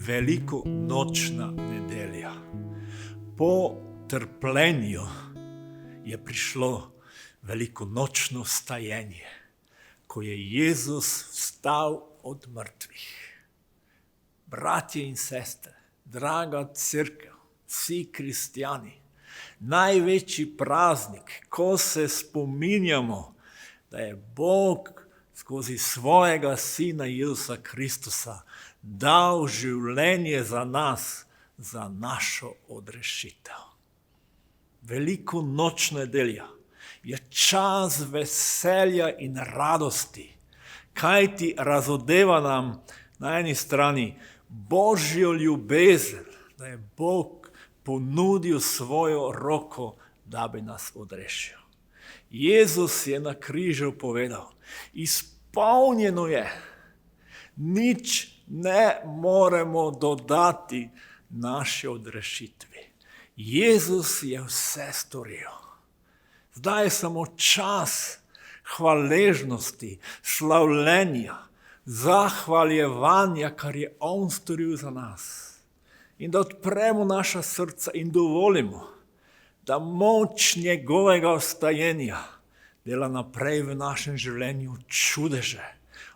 velikonočna nedelja. Po trpljenju je prišlo velikonočno vstajenje, ko je Jezus vstal od mrtvih. Bratje in sestre, draga cerkev, vsi kristjani, največji praznik, ko se spominjamo, da je Bog skozi svojega Sina Jezusa Kristusa dal življenje za nas, za našo odrešitev. Velikonočna nedelja je čas veselja in radosti, kajti razodeva nam na eni strani Božjo ljubezen, da je Bog ponudil svojo roko, da bi nas odrešil. Jezus je na križu povedal, izpolnjeno je, nič ne moremo dodati naši odrešitvi. Jezus je vse storil. Zdaj je samo čas hvaležnosti, slavljenja, zahvaljevanja, kar je On storil za nas. In da odpremo naša srca in dovolimo, da moč njegovega vstajenja dela naprej v našem življenju čudeže,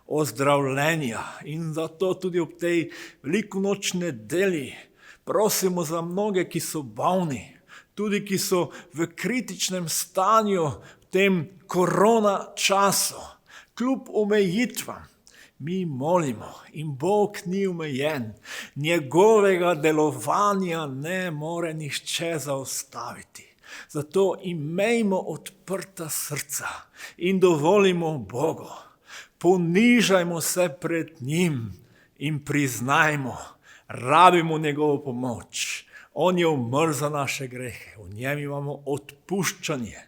ozdravljenja. In zato tudi ob tej velikonočni nedelji prosimo za mnoge, ki so bolni, tudi ki so v kritičnem stanju v tem korona času, kljub omejitvam. Mi molimo in Bog ni omejen, njegovega delovanja ne more nihče zaustaviti. Zato imejmo odprta srca in dovolimo Bogu. Ponižajmo se pred njim in priznajmo, rabimo njegovo pomoč. On je umrl za naše grehe, v njem imamo odpuščanje,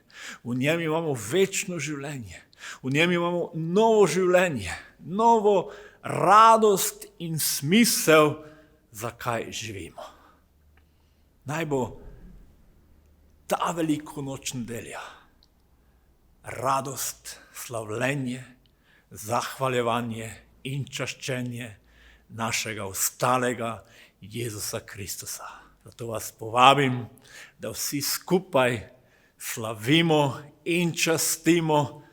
v njem imamo večno življenje, v njem imamo novo življenje, novo radost in smisel, zakaj živimo. Naj bo ta velikonočna nedelja radost, slavljenje, zahvaljevanje in čaščenje našega ostalega Jezusa Kristusa. Zato vas povabim, da vsi skupaj slavimo in častimo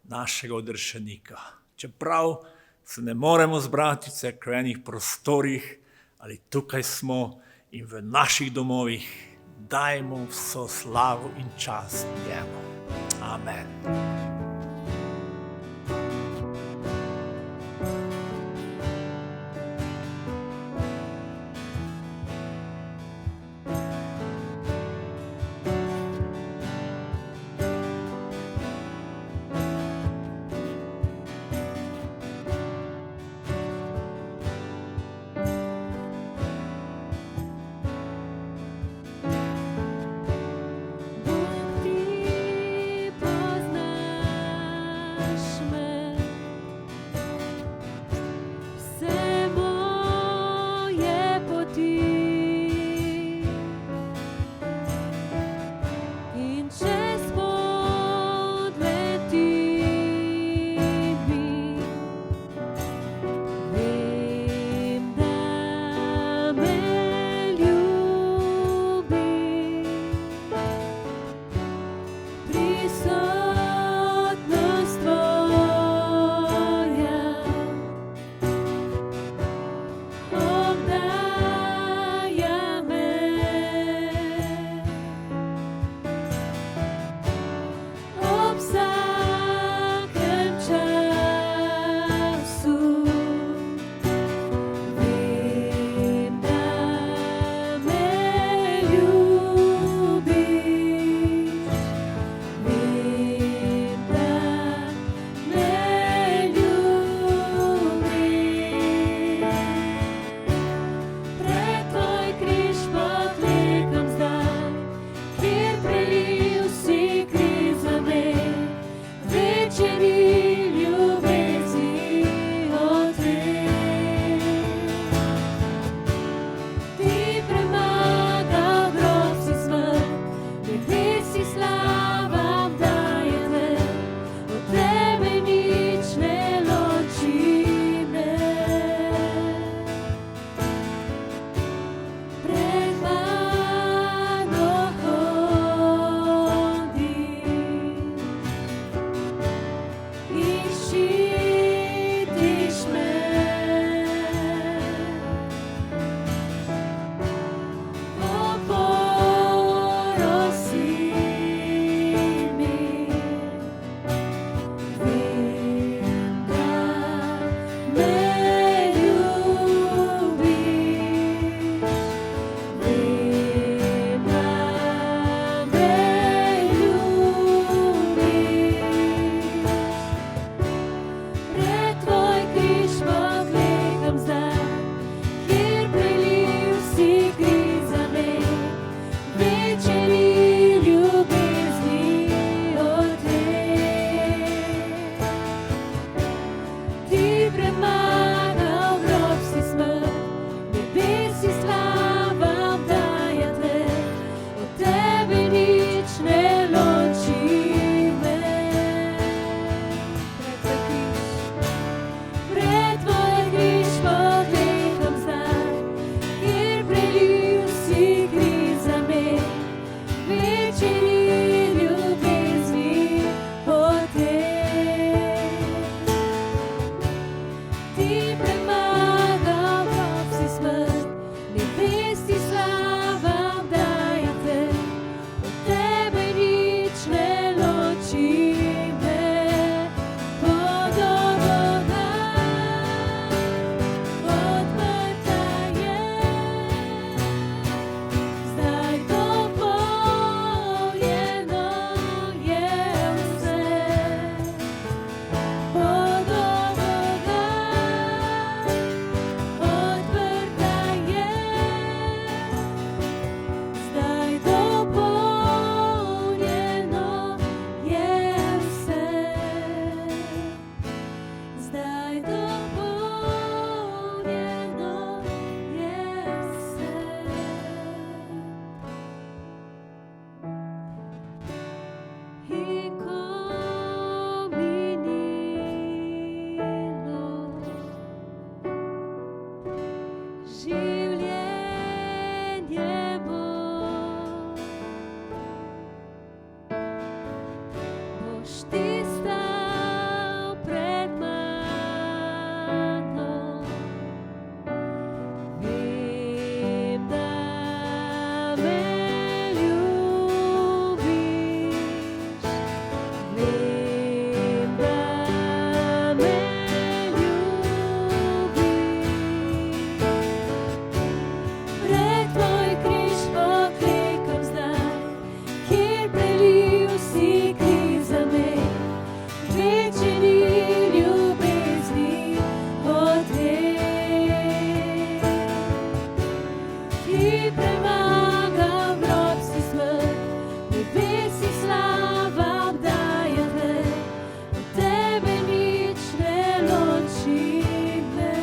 našega odrešenika. Čeprav se ne moremo zbrati v cerkvenih prostorih, ali tukaj smo in v naših domovih, dajmo vso slavo in čast njemu. Amen. Bóg Ty poznał zaščitiš me. Oporo si mi, vem, da me ljubiš, vem, da me ljubiš. Pred tvoj križ poklekam zdaj, kjer prelil si kri za me, večeri ljubezni od te. Ti premagal grob si smrt, nebesi slava obdajate, od tebe nič ne loči me. Pred tvoj križ poklekam zdaj, kjer prelil si kri za me, večeri ljubezni od te. Ti premagal grob si smrt, nebesi slava obdajate, od tebe nič ne loči me. Podobna, odprta je, zdaj dopolnjeno je vse. Podobna, odprta je, zdaj dopolnjeno je vse. Zdaj dopolnjeno je vse. In ko minilo življenje bo, boš ti stal pred mano. Vem, da me ljubiš, vem, da me ljubiš. Pred tvoj križ poklekam zdaj, kjer prelil si kri za me, večeri ljubezni od te. Ti premagal grob si smrt, nebesi slava obdajate, od tebe nič ne loči me.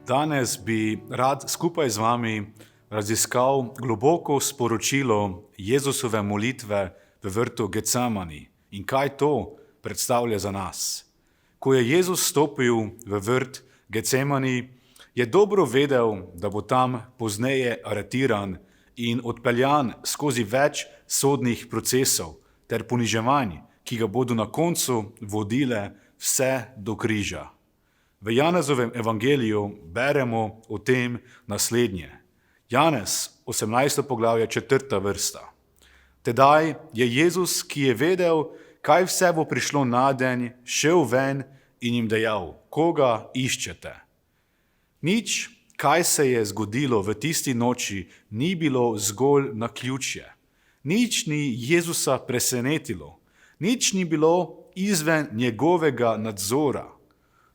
Danes bi rad skupaj z vami raziskal globoko sporočilo Jezusove molitve v vrtu Getsemani in kaj to predstavlja za nas. Ko je Jezus stopil v vrt Getsemani, je dobro vedel, da bo tam pozneje aretiran in odpeljan skozi več sodnih procesov ter poniževanj, ki ga bodo na koncu vodile vse do križa. V Janezovem evangeliju beremo o tem naslednje. Janez, 18. poglavje, 4. vrsta. Tedaj je Jezus, ki je vedel, kaj vse bo prišlo nadenj, šel ven in jim dejal, koga iščete. Nič, kaj se je zgodilo v tisti noči, ni bilo zgolj naključje. Nič ni Jezusa presenetilo. Nič ni bilo izven njegovega nadzora.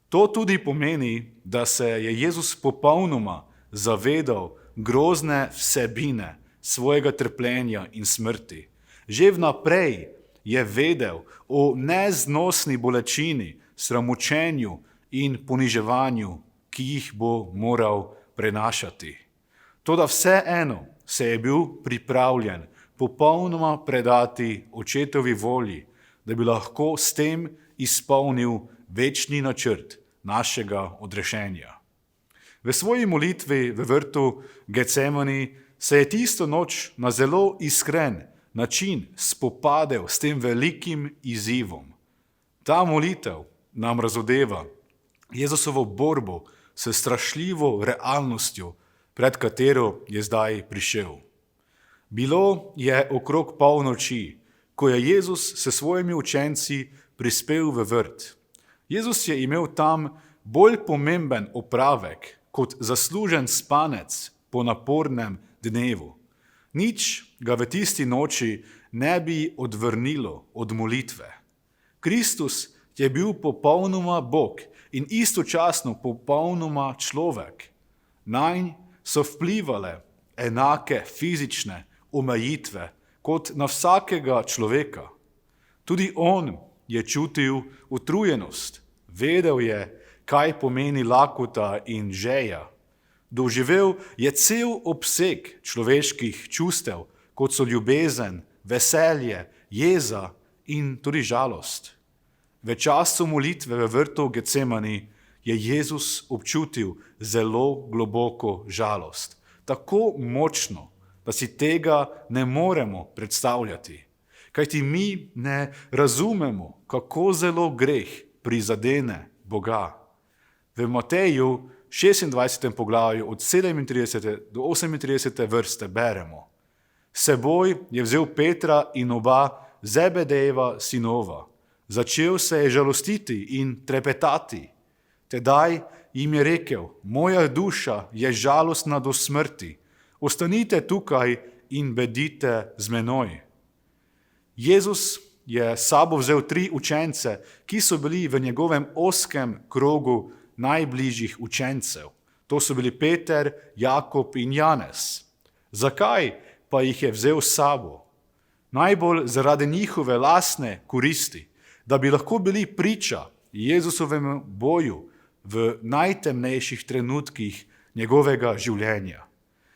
To tudi pomeni, da se je Jezus popolnoma zavedal grozne vsebine svojega trpljenja in smrti. Že vnaprej je vedel o neznosni bolečini, sramočenju in poniževanju, ki jih bo moral prenašati. Toda vseeno se je bil pripravljen popolnoma predati očetovi volji, da bi lahko s tem izpolnil večni načrt našega odrešenja. V svoji molitvi v vrtu Getsemani se je tisto noč na zelo iskren način spopadel s tem velikim izzivom. Ta molitev nam razodeva Jezusovo borbo s strašljivo realnostjo, pred katero je zdaj prišel. Bilo je okrog polnoči, ko je Jezus s svojimi učenci prispel v vrt. Jezus je imel tam bolj pomemben opravek kot zaslužen spanec po napornem dnevu. Nič ga v tisti noči ne bi odvrnilo od molitve. Kristus je bil popolnoma Bog in istočasno popolnoma človek. Nanj so vplivale enake fizične omejitve kot na vsakega človeka. Tudi on je čutil utrujenost, vedel je, kaj pomeni lakota in žeja. Doživel je cel obseg človeških čustev, kot so ljubezen, veselje, jeza in tudi žalost. V času molitve v vrtu Getsemani je Jezus občutil zelo globoko žalost. Tako močno, da si tega ne moremo predstavljati. Kajti mi ne razumemo, kako zelo greh prizadene Boga. V Mateju 26. poglavju od 37. do 38. vrste beremo: Seboj je vzel Petra in oba Zebedejeva sinova. Začel se je žalostiti in trepetati. Tedaj jim je rekel: Moja duša je žalostna do smrti. Ostanite tukaj in bedite z menoj. Jezus je s sabo vzel 3 učence, ki so bili v njegovem ozkem krogu najbližjih učencev. To so bili Peter, Jakob in Janez. Zakaj pa jih je vzel s sabo? Najbolj zaradi njihove lastne koristi, da bi lahko bili priča Jezusovemu boju v najtemnejših trenutkih njegovega življenja.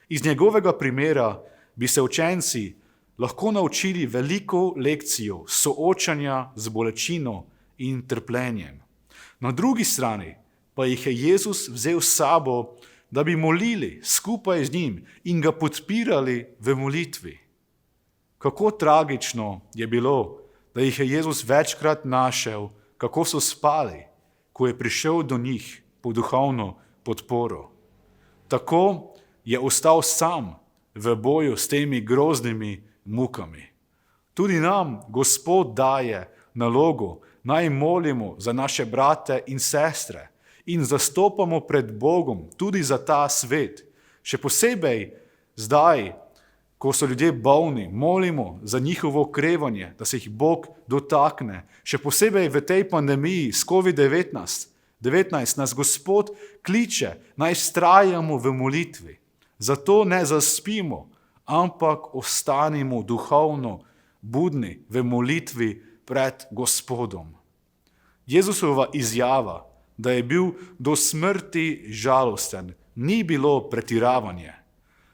Iz njegovega primera bi se učenci lahko naučili veliko lekcijo soočanja z bolečino in trpljenjem. Na drugi strani pa jih je Jezus vzel s sabo, da bi molili skupaj z njim in ga podpirali v molitvi. Kako tragično je bilo, da jih je Jezus večkrat našel, kako so spali, ko je prišel do njih po duhovno podporo. Tako je ostal sam v boju s temi groznimi mukami. Tudi nam Gospod daje nalogo, naj molimo za naše brate in sestre in zastopamo pred Bogom tudi za ta svet. Še posebej zdaj, ko so ljudje bolni, molimo za njihovo okrevanje, da se jih Bog dotakne. Še posebej v tej pandemiji s COVID-19 nas Gospod kliče, naj vztrajamo v molitvi. Zato ne zaspimo, ampak ostanimo duhovno budni v molitvi pred Gospodom. Jezusova izjava, da je bil do smrti žalosten, ni bilo pretiravanje.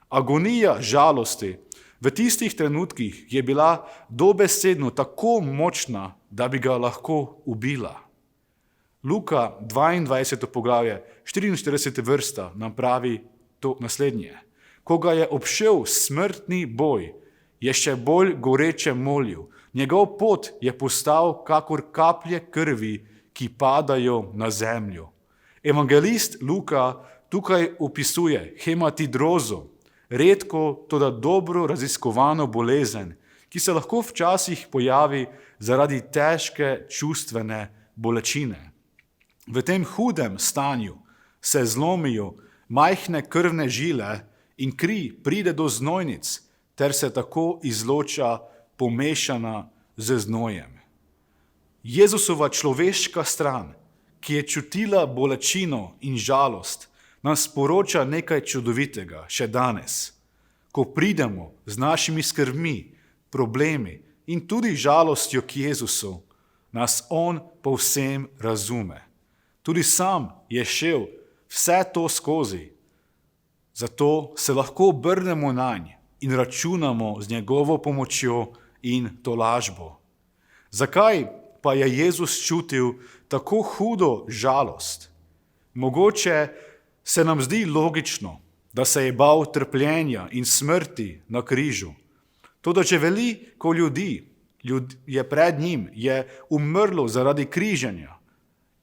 Agonija žalosti v tistih trenutkih je bila dobesedno tako močna, da bi ga lahko ubila. Luka 22. poglavje 44. vrsta nam pravi to naslednje. Ko ga je obšel smrtni boj, je še bolj goreče molil. Njegov pot je postal kakor kaplje krvi, ki padajo na zemljo. Evangelist Luka tukaj opisuje hematidrozo, redko, toda dobro raziskovano bolezen, ki se lahko včasih pojavi zaradi težke čustvene bolečine. V tem hudem stanju se zlomijo majhne krvne žile in kri pride do znojnic, ter se tako izloča pomešana z znojem. Jezusova človeška stran, ki je čutila bolečino in žalost, nam sporoča nekaj čudovitega še danes. Ko pridemo z našimi skrbmi, problemi in tudi žalostjo k Jezusu, nas on povsem razume. Tudi sam je šel vse to skozi. Zato se lahko obrnemo nanj in računamo z njegovo pomočjo in tolažbo. Zakaj pa je Jezus čutil tako hudo žalost? Mogoče se nam zdi logično, da se je bal trpljenja in smrti na križu. Toda če veliko ljudi je pred njim je umrlo zaradi križanja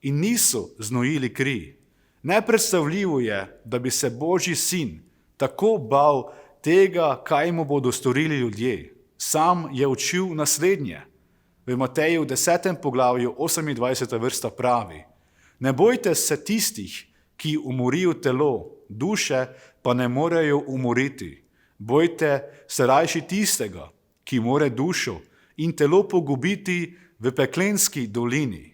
in niso znojili kri. Nepredstavljivo je, da bi se Božji sin tako bal tega, kaj mu bodo storili ljudje. Sam je učil naslednje. V Mateju 10. poglavju 28. vrsta pravi: Ne bojte se tistih, ki umorijo telo, duše pa ne morejo umoriti. Bojte se rajši tistega, ki more dušo in telo pogubiti v peklenski dolini.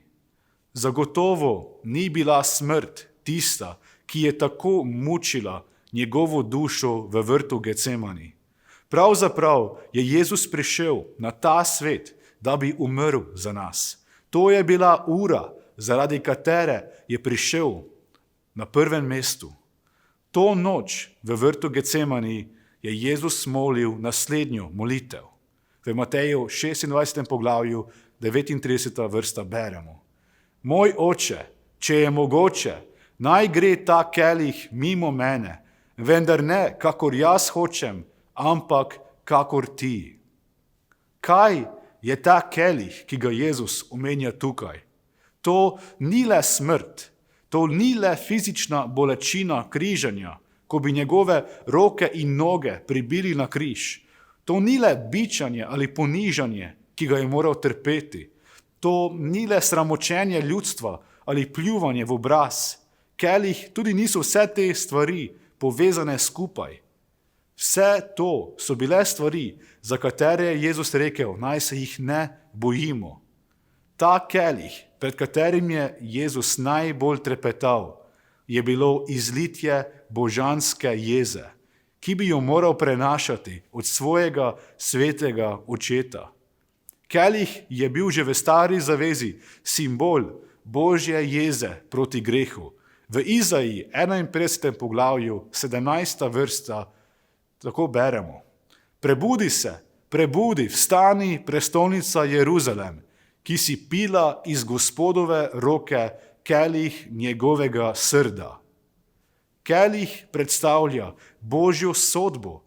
Zagotovo ni bila smrt tista, ki je tako mučila njegovo dušo v vrtu Getsemani. Pravzaprav je Jezus prišel na ta svet, da bi umrl za nas. To je bila ura, zaradi katere je prišel na prvem mestu. To noč v vrtu Getsemani je Jezus molil naslednjo molitev. V Mateju 26. poglavju 39. vrsta beremo: Moj oče, če je mogoče, naj gre ta kelih mimo mene, vendar ne, kakor jaz hočem, ampak kakor ti. Kaj je ta kelih, ki ga Jezus omenja tukaj? To ni le smrt, to ni le fizična bolečina križanja, ko bi njegove roke in noge pribili na križ. To ni le bičanje ali ponižanje, ki ga je moral trpeti. To ni le sramočenje ljudstva ali pljuvanje v obraz. Kelih tudi niso vse te stvari povezane skupaj. Vse to so bile stvari, za katere je Jezus rekel, naj se jih ne bojimo. Ta kelih, pred katerim je Jezus najbolj trepetal, je bilo izlitje božanske jeze, ki bi jo moral prenašati od svojega svetega očeta. Kelih je bil že v stari zavezi simbol Božje jeze proti grehu. V Izaiji 51. poglavju 17. vrsta tako beremo: Prebudi se, prebudi, vstani, prestolnica Jeruzalem, ki si pila iz Gospodove roke kelih njegovega srda. Kelih predstavlja Božjo sodbo,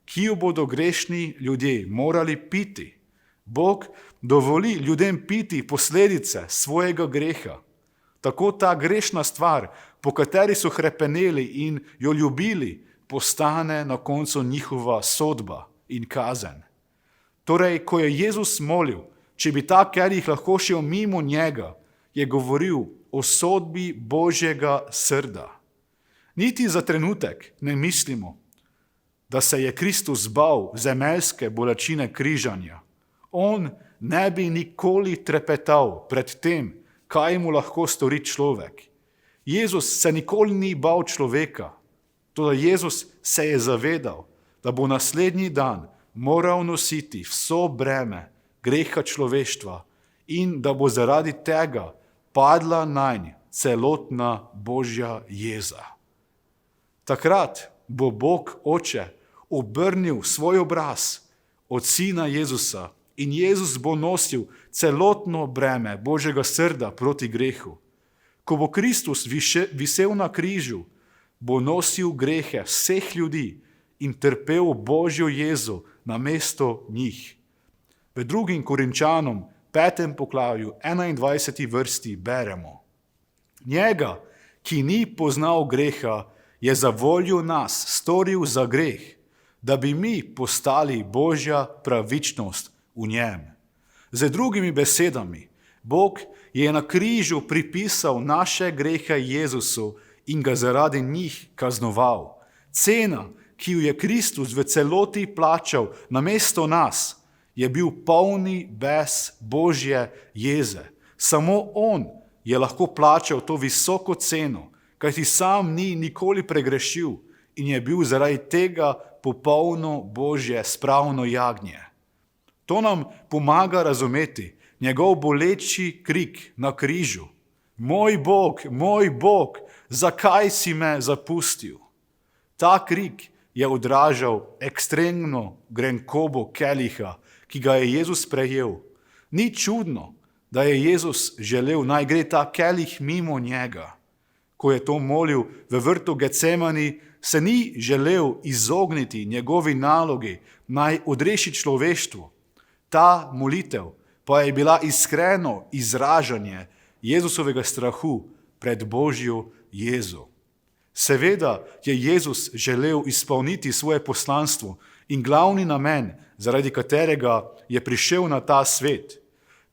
ki jo bodo grešni ljudje morali piti. Bog dovoli ljudem piti posledice svojega greha. Tako ta grešna stvar, po kateri so hrepeneli in jo ljubili, postane na koncu njihova sodba in kazen. Torej, ko je Jezus molil, če bi ta kelih lahko šel mimo njega, je govoril o sodbi Božjega srda. Niti za trenutek ne mislimo, da se je Kristus bal zemeljske bolečine križanja. On ne bi nikoli trepetal pred tem, kaj mu lahko stori človek. Jezus se nikoli ni bal človeka, toda Jezus se je zavedal, da bo naslednji dan moral nositi vso breme greha človeštva in da bo zaradi tega padla nanj celotna Božja jeza. Takrat bo Bog Oče obrnil svoj obraz od sina Jezusa in Jezus bo nosil celotno breme Božjega srda proti grehu. Ko bo Kristus visel na križu, bo nosil grehe vseh ljudi in trpel Božjo jezo namesto njih. V 2. Korinčanom 5. poglavju 21. vrsti beremo: Njega, ki ni poznal greha, je za voljo nas storil za greh, da bi mi postali Božja pravičnost v njem. Z drugimi besedami, Bog je na križu pripisal naše grehe Jezusu in ga zaradi njih kaznoval. Cena, ki jo je Kristus v celoti plačal namesto nas, je bil polni bes Božje jeze. Samo on je lahko plačal to visoko ceno, kajti sam ni nikoli pregrešil in je bil zaradi tega popolno Božje spravno jagnje. To nam pomaga razumeti njegov boleči krik na križu: moj Bog, zakaj si me zapustil? Ta krik je odražal ekstremno grenkobo keliha, ki ga je Jezus prejel. Ni čudno, da je Jezus želel, naj gre ta kelih mimo njega. ko je to molil v vrtu Getsemani, se ni želel izogniti njegovi nalogi, naj odreši človeštvo. Ta molitev pa je bila iskreno izražanje Jezusovega strahu pred Božjo jezo. Seveda je Jezus želel izpolniti svoje poslanstvo in glavni namen, zaradi katerega je prišel na ta svet.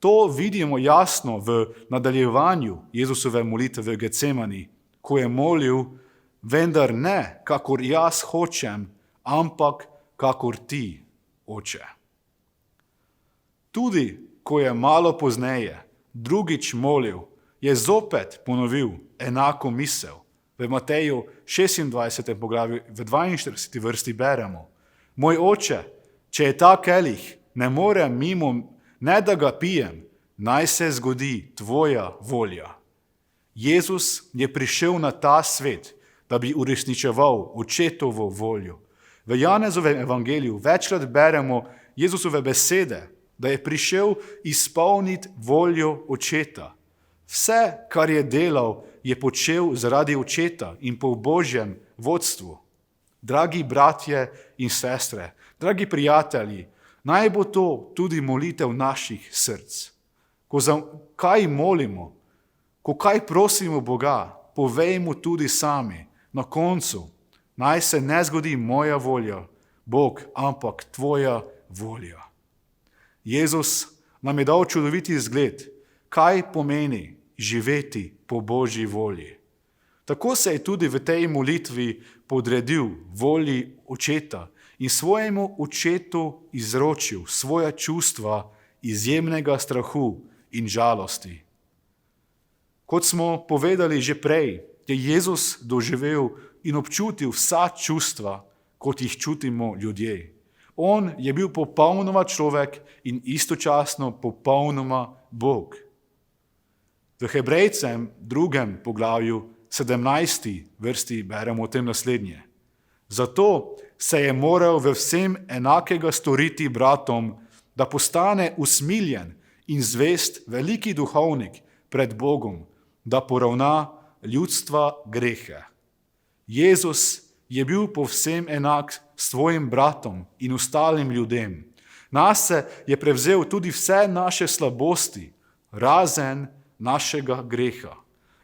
To vidimo jasno v nadaljevanju Jezusove molitve v Getsemani, ko je molil, vendar ne, kakor jaz hočem, ampak kakor ti, Oče. Tudi, ko je malo pozneje drugič molil, je zopet ponovil enako misel. V Mateju 26. poglavju v 42. vrsti beremo: Moj Oče, če je ta kelih, ne morem mimo, ne da ga pijem, naj se zgodi tvoja volja. Jezus je prišel na ta svet, da bi uresničeval očetovo voljo. V Janezovem evangeliju večkrat beremo Jezusove besede, da je prišel izpolniti voljo očeta. Vse, kar je delal, je počel zaradi očeta in po Božjem vodstvu. Dragi bratje in sestre, dragi prijatelji, naj bo to tudi molitev naših src. Ko za kaj molimo, ko kaj prosimo Boga, povejmo tudi sami, na koncu, naj se ne zgodi moja volja, Bog, ampak tvoja volja. Jezus nam je dal čudoviti zgled, kaj pomeni živeti po Božji volji. Tako se je tudi v tej molitvi podredil volji očeta in svojemu očetu izročil svoja čustva izjemnega strahu in žalosti. Kot smo povedali že prej, je Jezus doživel in občutil vsa čustva, kot jih čutimo ljudje. On je bil popolnoma človek in istočasno popolnoma Bog. V Hebrejcem 2. poglavju 17. vrsti beremo o tem naslednje. Zato se je moral v vsem enakega storiti bratom, da postane usmiljen in zvest veliki duhovnik pred Bogom, da poravna ljudstva grehe. Jezus je bil povsem enak s svojim bratom in ostalim ljudem. Nase je prevzel tudi vse naše slabosti, razen našega greha.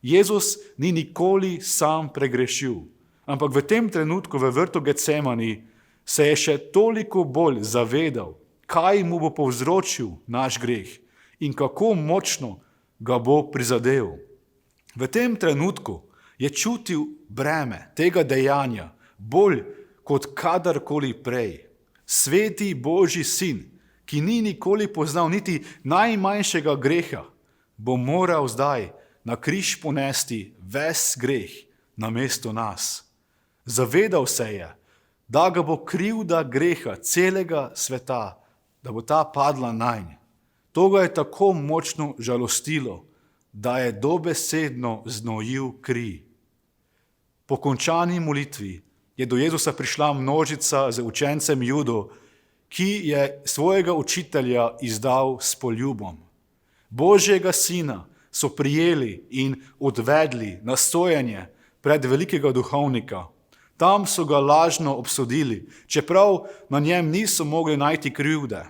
Jezus ni nikoli sam pregrešil, ampak v tem trenutku v vrtu Getsemani se je še toliko bolj zavedal, kaj mu bo povzročil naš greh in kako močno ga bo prizadel. V tem trenutku je čutil breme tega dejanja bolj kot kadarkoli prej. Sveti Božji sin, ki ni nikoli poznal niti najmanjšega greha, bo moral zdaj na križ ponesti ves greh namesto nas. Zavedal se je, da ga bo krivda greha celega sveta, da bo ta padla nanj. To ga je tako močno žalostilo, da je dobesedno znojil kri. Po končani molitvi je do Jezusa prišla množica z učencem Judo, ki je svojega učitelja izdal s poljubom. Božjega sina so prijeli in odvedli na sojenje pred velikega duhovnika. Tam so ga lažno obsodili, čeprav na njem niso mogli najti krivde.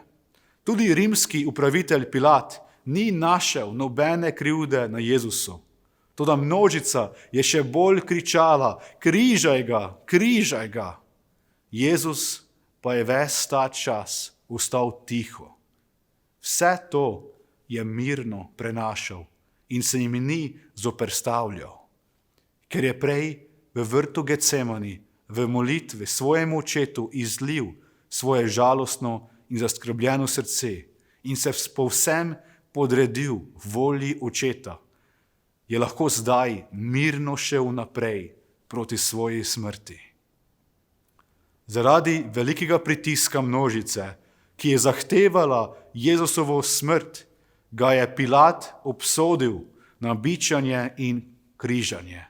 Tudi rimski upravitelj Pilat ni našel nobene krivde na Jezusu. Toda množica je še bolj kričala: križaj ga, križaj ga. Jezus pa je ves ta čas ostal tiho. Vse to je mirno prenašal in se jim ni zoperstavljal. Ker je prej v vrtu Getsemani v molitvi svojemu očetu izlil svoje žalostno in zaskrbljeno srce in se povsem podredil volji očeta, je lahko zdaj mirno šel naprej proti svoji smrti. Zaradi velikega pritiska množice, ki je zahtevala Jezusovo smrt, ga je Pilat obsodil na bičanje in križanje.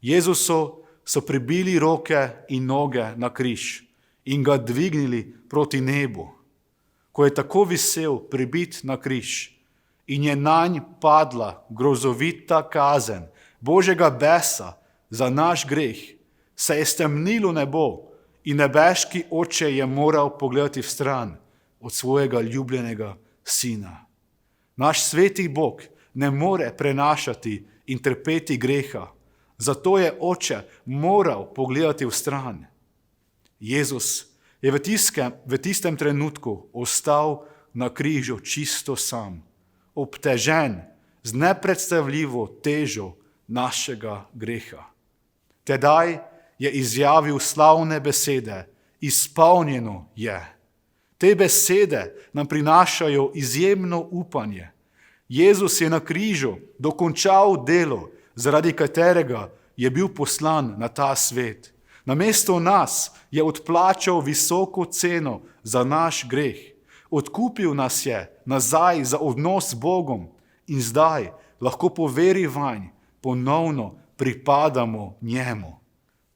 Jezusu so pribili roke in noge na križ in ga dvignili proti nebu. Ko je tako visel pribit na križ in je nanj padla grozovita kazen Božjega besa za naš greh, se je stemnilo nebo in nebeški Oče je moral pogledati vstran od svojega ljubljenega sina. Naš sveti Bog ne more prenašati in trpeti greha, zato je Oče moral pogledati vstran. Jezus je v tistem trenutku ostal na križu čisto sam, obtežen z nepredstavljivo težo našega greha. Tedaj je izjavil slavne besede: izpolnjeno je. Te besede nam prinašajo izjemno upanje. Jezus je na križu dokončal delo, zaradi katerega je bil poslan na ta svet. Namesto nas je odplačal visoko ceno za naš greh. Odkupil nas je nazaj za odnos s Bogom in zdaj lahko po veri vanj ponovno pripadamo njemu.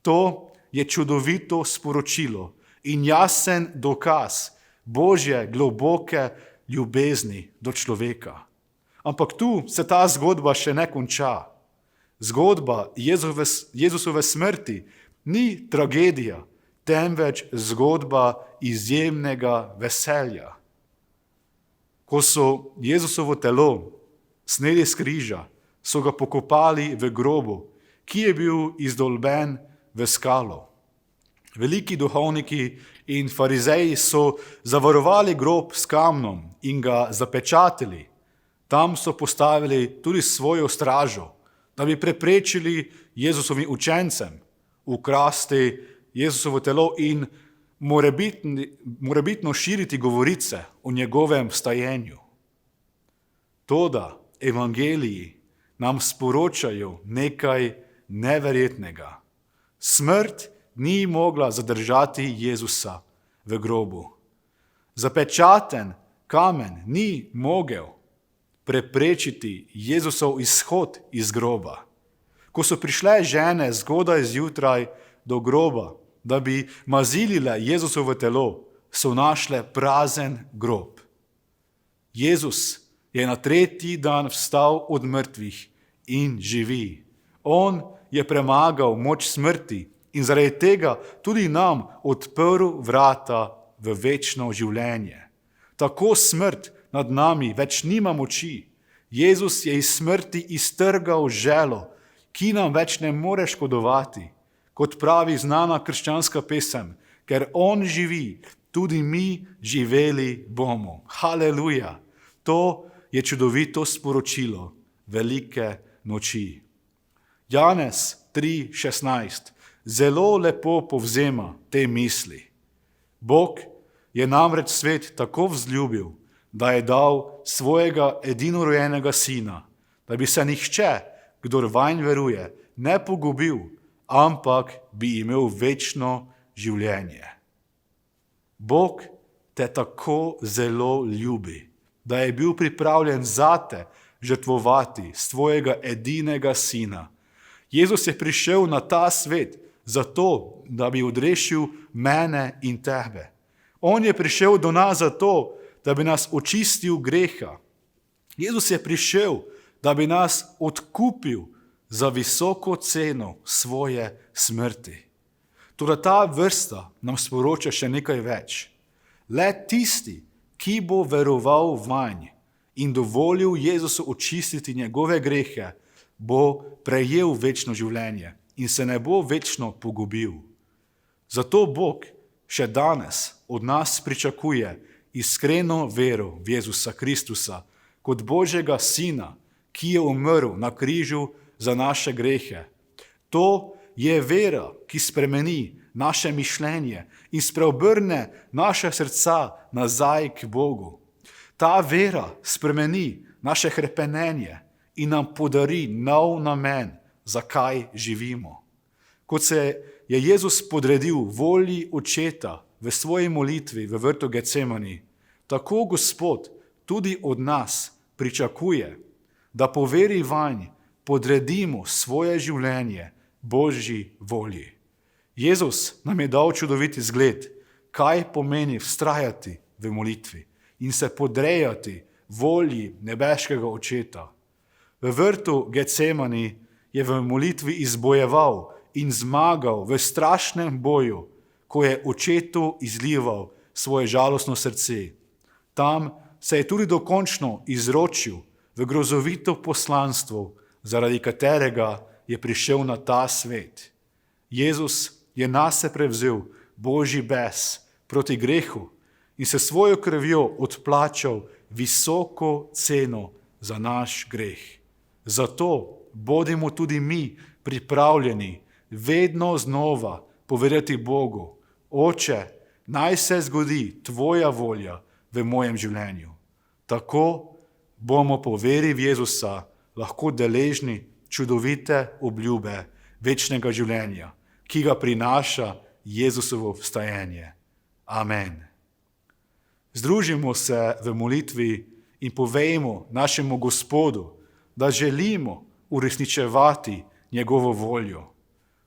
To je čudovito sporočilo in jasen dokaz Božje globoke ljubezni do človeka. Ampak tu se ta zgodba še ne konča. Zgodba Jezusove smrti ni tragedija, temveč zgodba izjemnega veselja. Ko so Jezusovo telo sneli s križa, so ga pokopali v grobu, ki je bil izdolben v skalo. Veliki duhovniki in farizeji so zavarovali grob s kamnom in ga zapečatili. Tam so postavili tudi svojo stražo, da bi preprečili Jezusovim učencem ukrasti Jezusovo telo in morebitno širiti govorice o njegovem vstajenju. Toda evangeliji nam sporočajo nekaj neverjetnega. Smrt ni mogla zadržati Jezusa v grobu. Zapečaten kamen ni mogel preprečiti Jezusov izhod iz groba. Ko so prišle žene zgodaj zjutraj do groba, da bi mazilile Jezusovo telo, so našle prazen grob. Jezus je na 3. dan vstal od mrtvih in živi. On je premagal moč smrti in zaradi tega tudi nam odprl vrata v večno življenje. Tako smrt nad nami več nima moči. Jezus je iz smrti iztrgal želo, ki nam več ne more škodovati. Kot pravi znana krščanska pesem, ker on živi, tudi mi živeli bomo. Haleluja! To je čudovito sporočilo velike noči. Janez 3:16 zelo lepo povzema te misli. Bog je namreč svet tako vzljubil, da je dal svojega edinorojenega sina, da bi se nihče, kdor vanj veruje, ne pogubil, ampak bi imel večno življenje. Bog te tako zelo ljubi, da je bil pripravljen zate žrtvovati svojega edinega sina. Jezus je prišel na ta svet zato, da bi odrešil mene in tebe. On je prišel do nas zato, da bi nas očistil greha. Jezus je prišel, da bi nas odkupil za visoko ceno svoje smrti. Toda ta vrsta nam sporoča še nekaj več. Le tisti, ki bo veroval vanj in dovolil Jezusu očistiti njegove grehe, bo prejel večno življenje in se ne bo večno pogubil. Zato Bog še danes od nas pričakuje iskreno vero v Jezusa Kristusa kot Božjega sina, ki je umrl na križu za naše grehe. To je vera, ki spremeni naše mišljenje in spreobrne naše srca nazaj k Bogu. Ta vera spremeni naše hrepenenje in nam podari nov namen, zakaj živimo. Kot se je Jezus podredil volji Očeta v svoji molitvi v vrtu Getsemani, tako Gospod tudi od nas pričakuje, da po veri vanj podredimo svoje življenje Božji volji. Jezus nam je dal čudoviti zgled, kaj pomeni vztrajati v molitvi in se podrejati volji nebeškega Očeta. V vrtu Getsemani je v molitvi izbojeval in zmagal v strašnem boju, ko je očetu izlival svoje žalostno srce. Tam se je tudi dokončno izročil v grozovito poslanstvo, zaradi katerega je prišel na ta svet. Jezus je nase prevzel Božji bes proti grehu in se svojo krvjo odplačal visoko ceno za naš greh. Zato bodimo tudi mi pripravljeni vedno znova povedati Bogu: Oče, naj se zgodi tvoja volja v mojem življenju. Tako bomo po veri v Jezusa lahko deležni čudovite obljube večnega življenja, ki ga prinaša Jezusovo vstajenje. Amen. Združimo se v molitvi in povejmo našemu Gospodu, da želimo uresničevati njegovo voljo.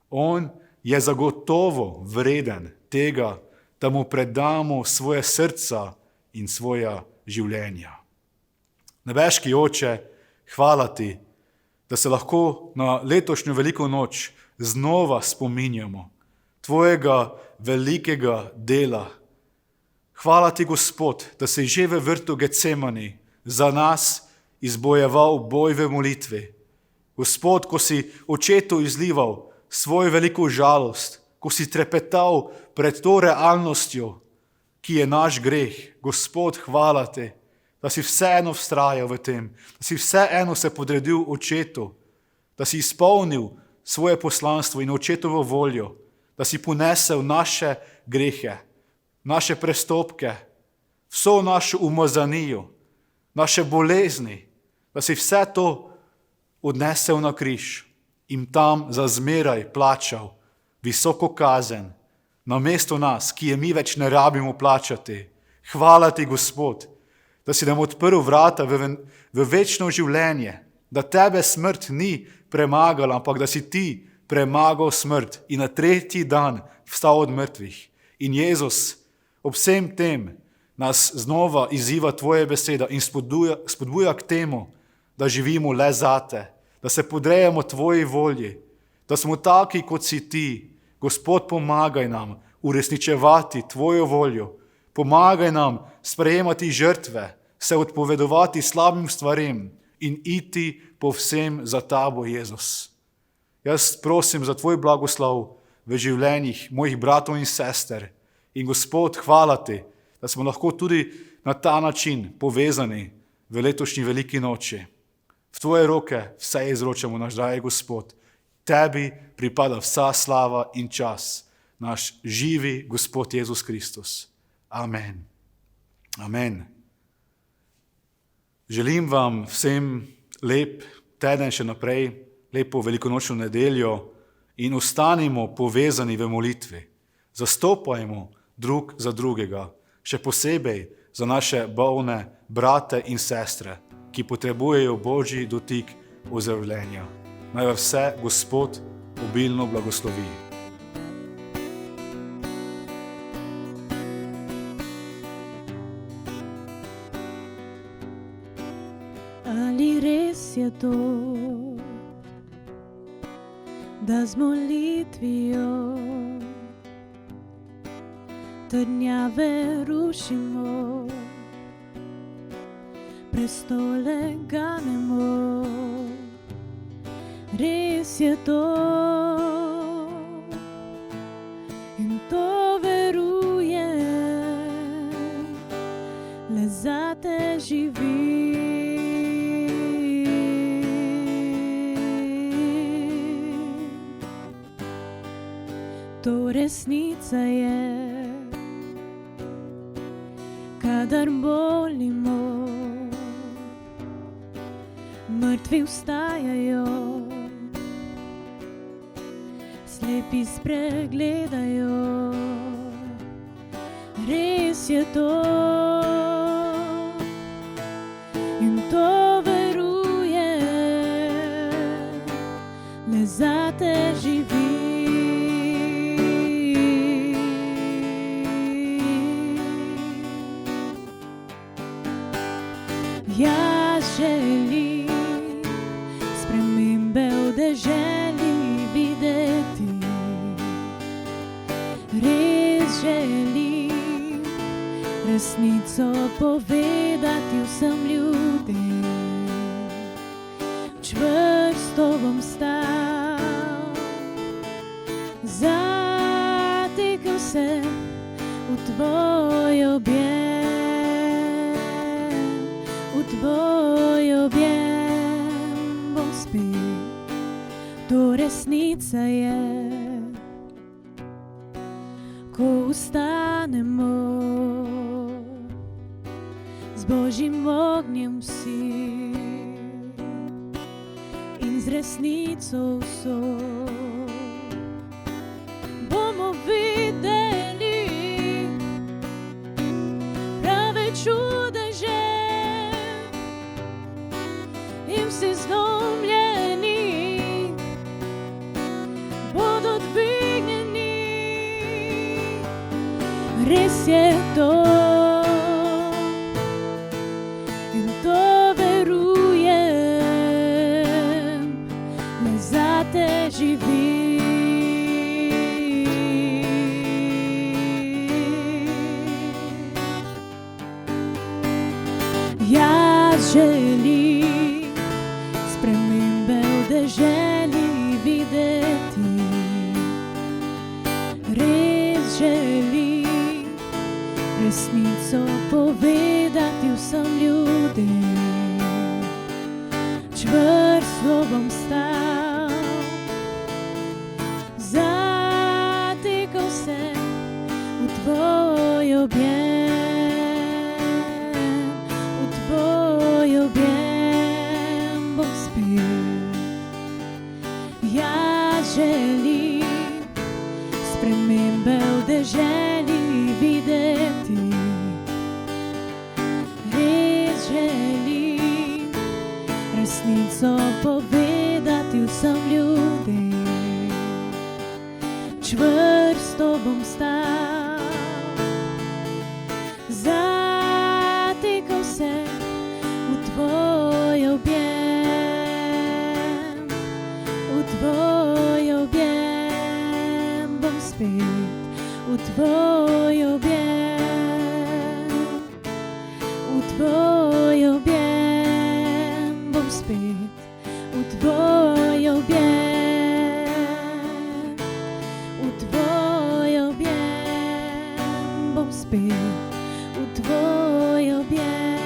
On je zagotovo vreden tega, da mu predamo svoje srca in svoja življenja. Nebeški Oče, hvala ti, da se lahko na letošnjo veliko noč znova spominjamo tvojega velikega dela. Hvala ti, Gospod, da si že v vrtu Getsemani za nas izbojeval boj v molitvi. Gospod, ko si očetu izlival svojo veliko žalost, ko si trepetal pred to realnostjo, ki je naš greh. Gospod, hvala ti, da si vseeno vztrajal v tem, da si vseeno se podredil očetu, da si izpolnil svoje poslanstvo in očetovo voljo, da si ponesel naše grehe, naše prestopke, vso našo umazanijo, naše bolezni, da si vse to odnesel na križ in tam za zmeraj plačal visoko kazen namesto nas, ki je mi več ne rabimo plačati. Hvala ti, Gospod, da si nam odprl vrata v večno življenje, da tebe smrt ni premagala, ampak da si ti premagal smrt in na tretji dan vstal od mrtvih. In Jezus ob vsem tem nas znova izziva tvoje besede in spodbuja k temu, da živimo le zate, da se podrejamo tvoji volji, da smo taki, kot si ti. Gospod, pomagaj nam uresničevati tvojo voljo, pomagaj nam sprejemati žrtve, se odpovedovati slabim stvarem in iti povsem za tabo, Jezus. Jaz prosim za tvoj blagoslov v življenjih mojih bratov in sester. In Gospod, hvala ti, da smo lahko tudi na ta način povezani v letošnji veliki noči. V tvoje roke vse izročamo, naš dragi Gospod. Tebi pripada vsa slava in čas, naš živi Gospod Jezus Kristus. Amen. Amen. Želim vam vsem lep teden še naprej, lepo velikonočno nedeljo in ostanimo povezani v molitvi. Zastopajmo drug za drugega, še posebej za naše bolne brate in sestre, ki potrebujejo Božji dotik ozdravljenja. Naj vas vse Gospod obilno blagoslovi. Ali res je to, da z molitvijo trdnjave rušimo, prestole ganemo? Res je to in to verujem, le zate živim. To resnica je, kadar molimo, mrtvi vstajajo, slepi spregledajo. Res je to in to verujem, le zate živim. Jaz želim spremembe v deželi, želim resnico povedati vsem ljudem. Čvrsto bom stal, zatekel se v tvoj objem, v tvoj objem bom spet, to resnica je. Ko ustanemo z Božjim ognjem vsi in z resnico vso, bomo videli prave čudeže in vsi zlomljeni bodo dvignjeni. Res je to in to verujem, le zate živim. Jaz želim spremembe v deželi videti, res želim resnico povedati vsem ljudem. Čvrsto bom stal, zatekel se v tvoj objem, v tvoj objem bom spet. Jaz želim spremembe v deželi videti, res želim resnico povedati vsem ljudem. Čvrsto bom stal, zatekel se v tvoj objem, v tvoj objem bom spet, v tvoj objem, v tvoj objem bom spet, v tvoj objem, v tvoj objem bom spet, v tvoj objem,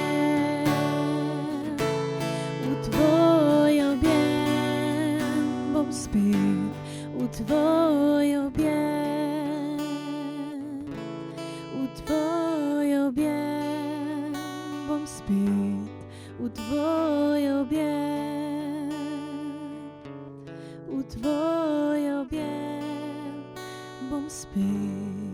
v tvoj objem bom spet, v tvoj objem, v tvoj objem bom spet, v tvoj objem, v tvoj objem bom spet.